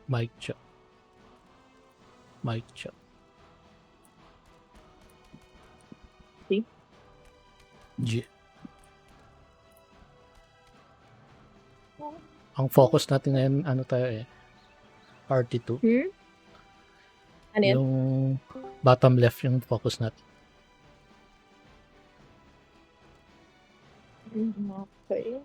Mic check. Mic check. G? G. Ang focus natin ngayon, ano tayo eh, RT2. Ano yan? Yung bottom left yung focus natin. Okay.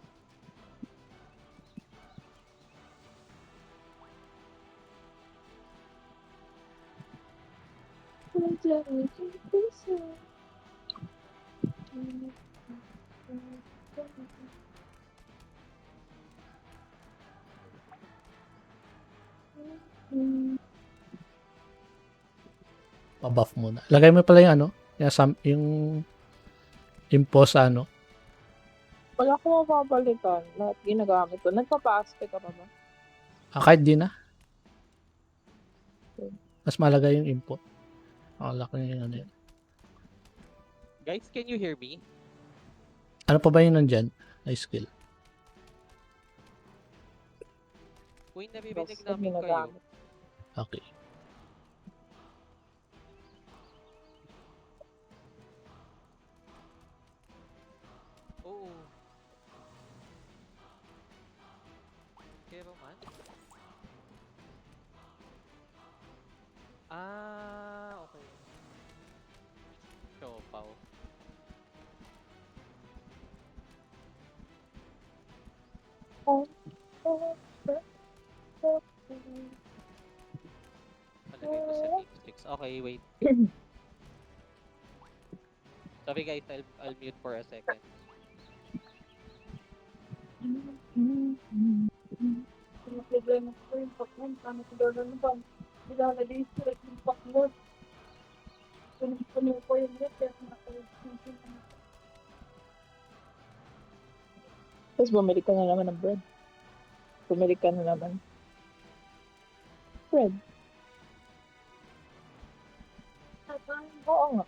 Pa-buff muna. Lagay mo pala yung ano, yung info sa ano. Wala ko mapapalitan. Lahat ginagamit ko. Nagpa-paste ka pa ba? Kahit di na. Mas malagay yung info. Laki yung ano yun. Guys, can you hear me? Ano pa ba yung nandyan? Na skill. Uy, nabibigay Basta namin kayo. ginagamit. Okay. Oo. Pero man? Okay. Siopaw. Palagay ko sa sticks. Okay, wait. Sorry guys, I'll mute for a second. Yung problema ko yung pakmon. Paano ko daw na ba? Ilalagay ko yung pakmon. Puno ko yung net. Tapos bumili ka na naman ng bread. Bumili ka na naman. Bread. Oo nga.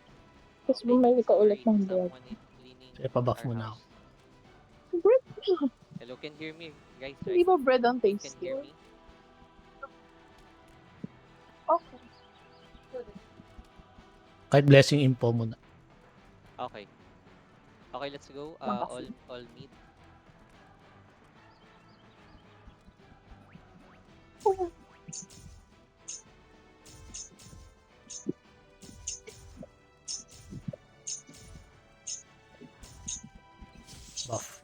Tapos bumili ka ulit ng bread. Sige, pa-buff muna ako. Bread? Hello, can you hear me? Guys, Hindi right? ba bread ang Can tasty? you hear me? Okay. Kahit blessing info muna. Okay. Okay, let's go. Makasi. All meet. Buff.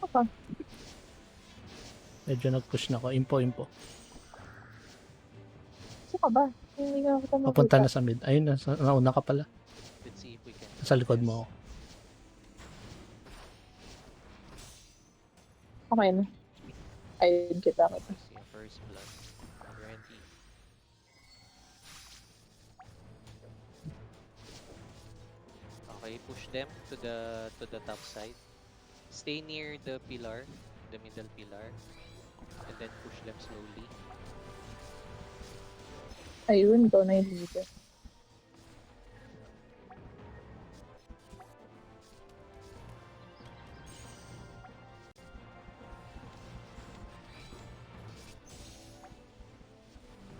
Okay. Medyo nag-push na ako. Info. Saan ka ba? Hindi nga kita makita. Papunta na sa mid. Ayun, nauna ka pala. Let's see if we can. Sa likod mo ako. Okay na. Ayun kita. Let's see, first blood. Ready. Okay, push them to the top side. Stay near the pillar, the middle pillar, and then push them slowly. Ayun, ikaw na yung leader.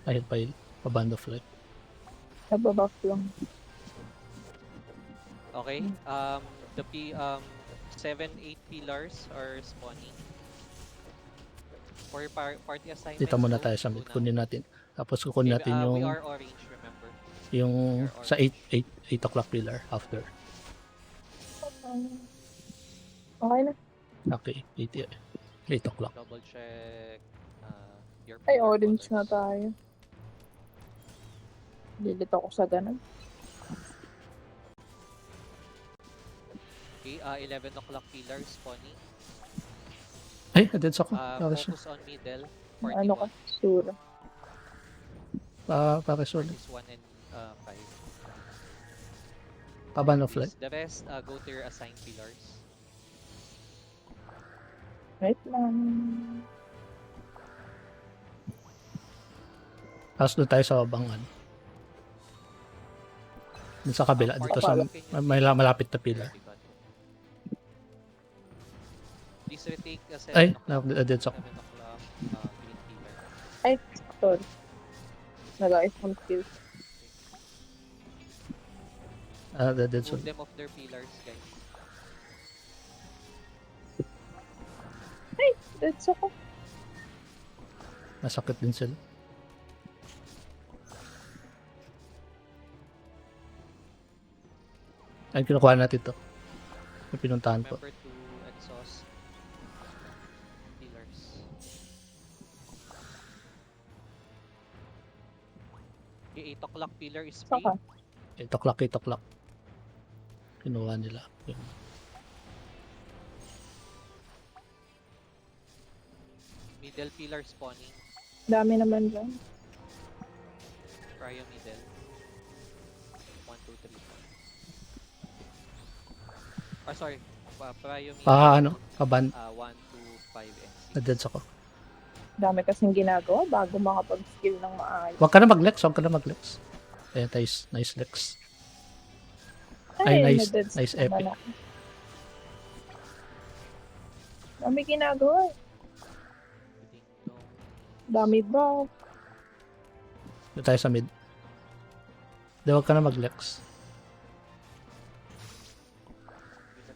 Ayun pa yun. Pa-band of light. Nababuff lang. Okay. The 7-8 pillars are spawning. For party assignments. Dito muna go tayo sa mid. na. Kunin natin. Tapos kukunin natin We yung are orange, remember? yung we are sa 8 o'clock pillar after. Okay na. Okay, 8 o'clock. Double check your Ay, pillar orange na colors. tayo. Lilit ako sa ganun. Okay, 11 o'clock pillar spawning. Ay, adens ako. Bakit siya? Focus on middle. Ano ka? 41. Sura. Bakit ulit? This 1 and 5. Pa-band of light. The rest, go to your assigned pillars. Wait lang. Tapos doon tayo sa babangan. Dun sa kabila, dito sa malapit na pillar. This Please retake a 7 Ay, o'clock. na-dead ako. 7 o'clock, green pillar. Ay, sorry. Nag-ayos ng skill. Na-dead Move ako. them off their pillars, guys. That's ako. Masakit din sila. Ay, kinukuha natin to. Yung pinuntahan ko. Remember to exhaust pillars. The 8 o'clock pillar is free. Saka. 8 o'clock, 8 o'clock. Kinuha nila. Yun. Middle pillar spawning. Dami naman dyan. Cryo middle. 1, 2, 3, 4. Sorry. Cryo middle. Ano? Kaban. 1, 2, 5, and 6. Na-dead ako. Dami kasing ginagawa bago makapag-skill ng maayos. Huwag ka na mag-lex, huwag ka na mag-lex. Eh, nice, nice lex. Ay, nice, na-deads nice naman epic. ako. Dami ginagawa. Ding dong. Dami ba? Doon tayo sa mid. Di, huwag ka na mag-lex.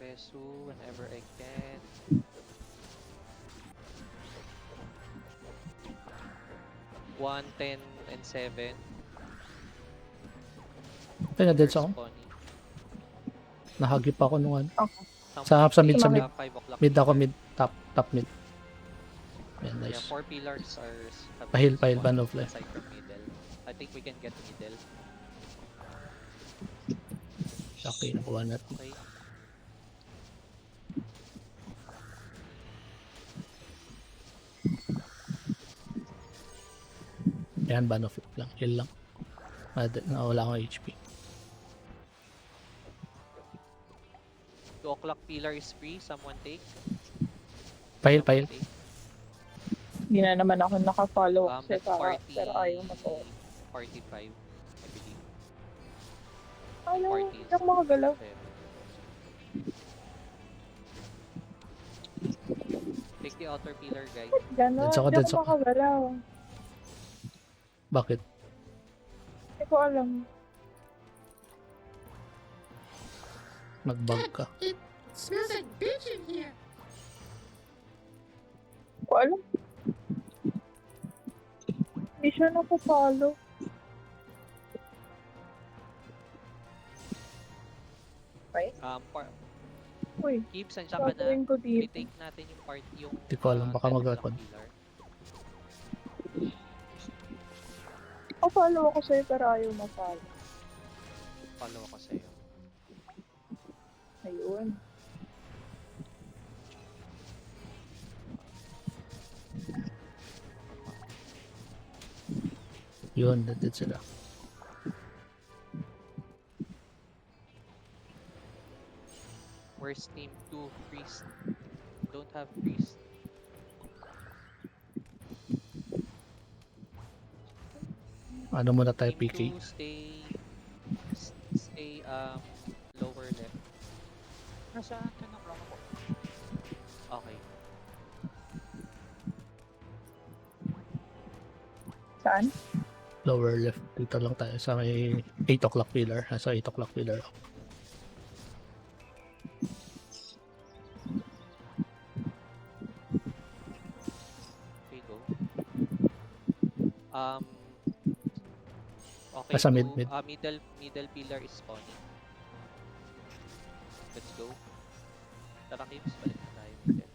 Resu whenever I can. One, 10, and 7. Ay, na-dead ako. Spawning. Nahagip ako nung ano. Okay. Sa mid, sa mid. 5 o'clock. Mid ako, mid. Top mid. Yan, Yeah, nice. 4 pillars are have Pahil, spawned ban of life. aside from middle. I think we can get middle. Okay, nakuha natin. Okay. Yan, ban of it lang. Heal lang. Nawala akong HP. 2 o'clock pillar is free. Someone take. Pahil, Someone pahil. take. Hindi na naman ako nakafollow kasi That's party. pero ayaw na to. 45, I believe. Ayaw, Party is yung mga galaw. 7. Take the outer pillar, guys. Gano'n, Deads ako, hindi deads ako ako. makagalaw. Bakit? Hindi ko alam. Nag-bug ka. It smells like bitch in here. Hindi ko alam. Hindi siya nakapalo. Right? Uy, Keeps, andyan ka na. gagawin ko dito. I-take natin yung part, yung Di ko alam, baka 10 mag-record. o'clock pillar. Follow ako sa'yo pero ayaw ma-follow. Follow ako sa'yo. Ayun. Yun, na-dead sila. Where's team 2? Priest. Don't have priest. Ano muna tayo, Team PK? 2, stay lower left. Nasaan ka ng rock ko? Okay. Saan? Lower left. Dito lang tayo sa may 8 o'clock pillar. Nasa 8 o'clock pillar ako. Okay, go. Okay, Nasa to, mid. middle pillar is spawning. Let's go. Tara, Kims, balik na tayo. Middle.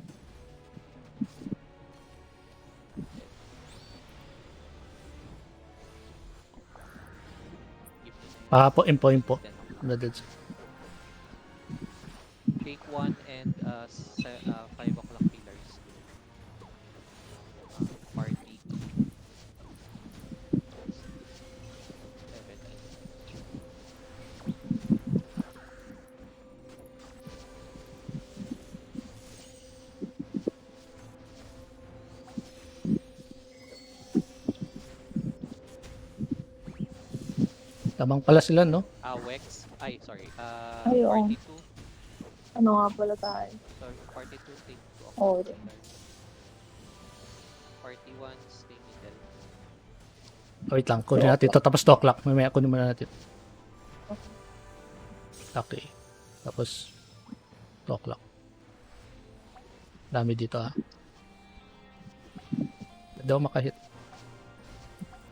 Give me Impo. 10 o'clock. Na-dead sila. Take 1 and 5 o'clock pillars. Party. 17. Tamang pala sila, no? Wex. Ay, sorry. Ay, oo. Party 2. Ano nga pala tayo? Sorry, party 2 take 2 Oo. Party 1, stay middle. Wait lang, kunin natin ito. Tapos 2 o'clock. Mamaya kunin muna natin. Okay. Tapos 2 o'clock. Dami dito ah. Hindi ako makahit.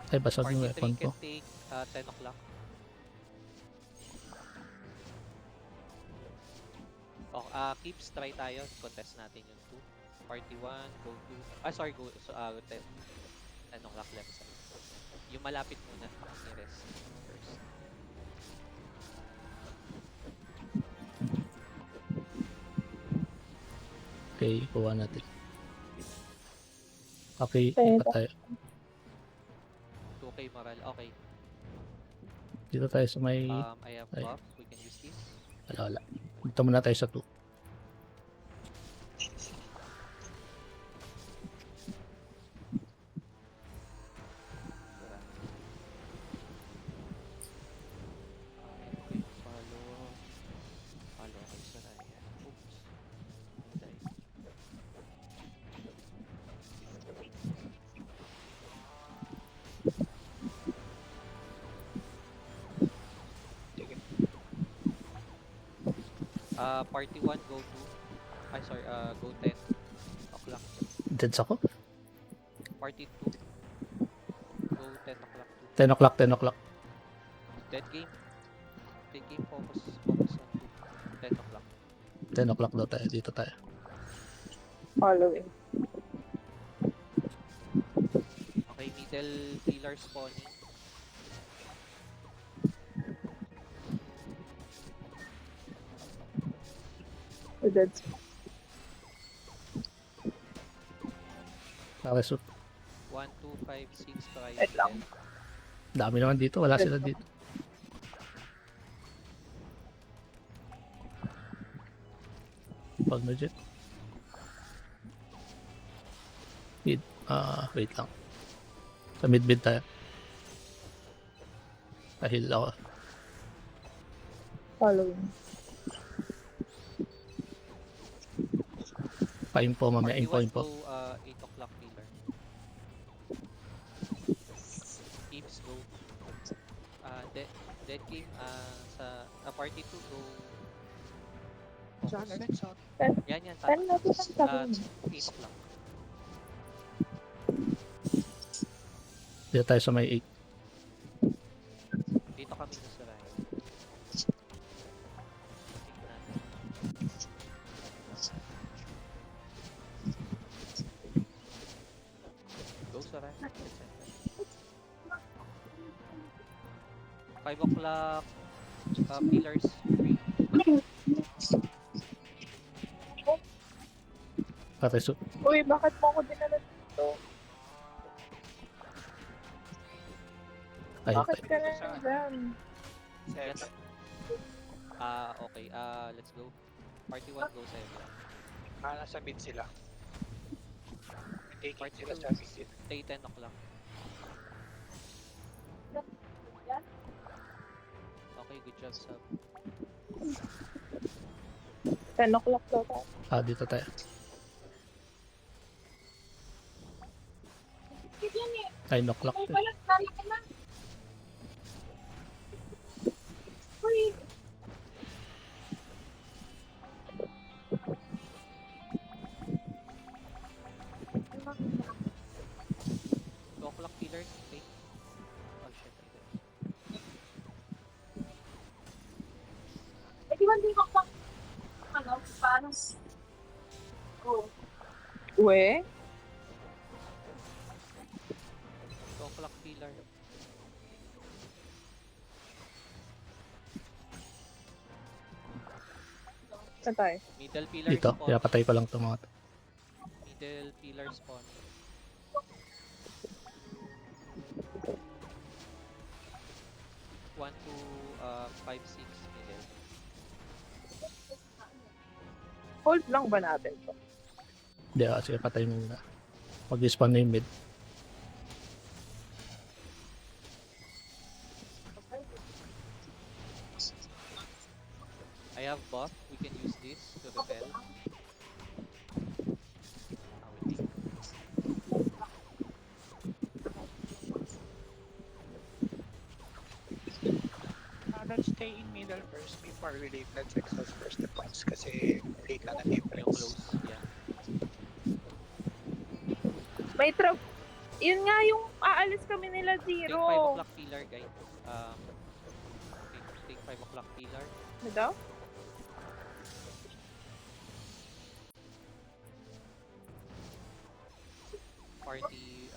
Ay, basag yung Party weapon 3 ko. can take 10 o'clock. Oh, keeps, try tayo. Contest natin yung 2. Party 1, go to... sorry, go... 10 o'clock left side. Yung malapit muna. Nearest first. Okay, kuha natin. Okay, Okay. ipat tayo. 2k moral. Okay. Dito tayo sa may... I have Ay. buff. We can use this. Wala. Dito muna tayo sa 2. Sura. Okay, follow. Follow kay Soraya. Oops. Die. Party 1, go to... go 10 o'clock. Deads ako? Party 2, go 10 o'clock to 10 o'clock, 10 o'clock. dead game. Dead game, focus on 2. 10 o'clock. 10 o'clock daw tayo. Dito tayo. Following. Okay, middle pillar spawning. The dead. Okay, so 1, 2, 5, 6, try Wait lang. dami naman dito. Wala sila dito. Pag legit. Mid. Wait lang. Sa mid-mid tayo. Kahil ako. Following. Pa-info mamaya. Party Info, 1, info. go 8 o'clock pillar. Keeps, go. Dead game, party 2, go. Saan Focus. ulit? Saan? Yan, Saan natin ang sabi mo? 8 o'clock. Dito tayo sa may 8. Dito kami sa Soraya. Tingnan natin. Go Soraya. 5 o'clock. Pillars 3. Okay, so Uy, bakit mo ako dinala dito? ay, Bakit ka na Saan? dyan? 7. Okay. Let's go. Party 1, go 7. Nasa mid sila. Take it Party sila 2, sa mid. stay 10 o'clock. Okay, good job, sub. 10 o'clock daw tayo. dito tayo. Ay, 9 o'clock. din. Two o'clock pillars, stay. Oh shit, I did. Di ba hindi ko pa, paano? Uwe? 2 o'clock pillar. Saan tayo? Middle pillar Dito. spawn. Pinapatay ko lang ito mga to. Middle pillar spawn. One, two, 5, 6 middle. Hold lang ba natin to? Hindi, sige, patay muna. Mag-spawn na yung mid. I have buff. We can use this to repel. Sentinel first before we leave. Let's exhaust first the points kasi late lang na Yung difference. close, yeah. May trap. Yun nga yung aalis kami nila Take 5 zero. o'clock pillar, guys. Take 5 o'clock pillar. Ano daw? Party,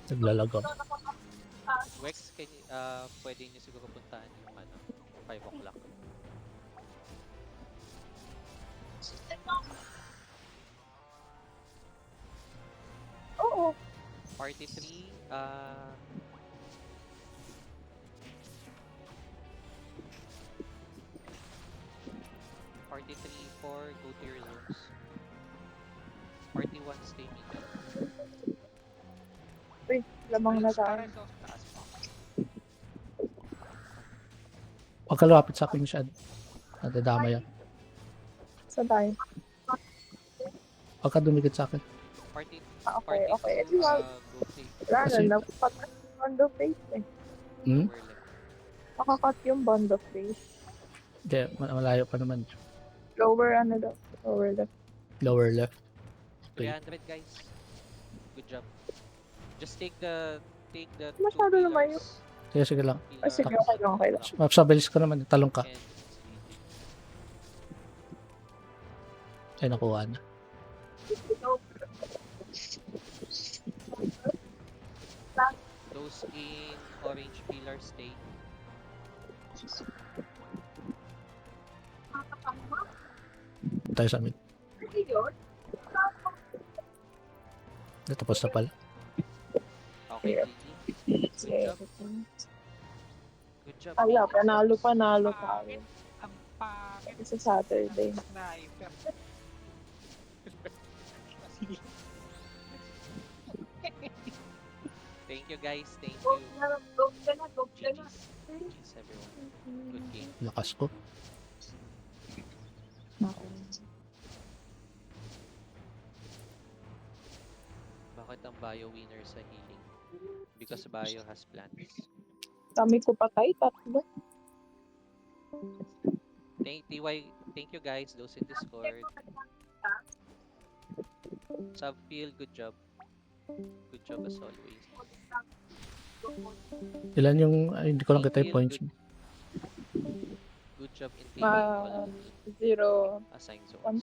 Naglalago. Wex, pwede nyo siguro puntahan yung 5 o'clock. Oo. Party 3, Party 3, 4, go to your zones. Party 1, stay medium. Lamang na tayo. Para sa taas pa. Huwag ka lumapit sa akin masyado. Nadadama yan. Saan tayo? Huwag ka dumikit sa akin. Party, Okay, party okay. 2, Well, go take wala Kasi- na. Napakat yung bond of face eh. Hmm? lower left. Nakakat yung bond of face. Hindi, malayo pa naman. Lower ano daw? Lower left. Lower left. 300 guys. Good job. Just take the Masyado two lumayo. pillars. Sige, sige lang. Ay, sige, okay lang, okay lang. Mapsabilis ko naman. Talong ka. And Ay, nakuha na. those in orange pillar stay. Tayo sa amin. Tapos na pala. Okay, Yeah. GG. Good job. Good job. Ala, panalo tayo. Ang pangit. Sa Saturday. Sniper. Thank you guys. Thank you. GG's. GG's everyone. Good game. Lakas ko. Bakit ang bio winner sa healing? Because bio has plans. Dami ko patay, tatlo. Thank you guys, those in Discord. Subfield, good job. Good job as always. Ilan yung, ay, hindi ko lang kita yung Infield, points. Good job in taking all Zero. assigned zones.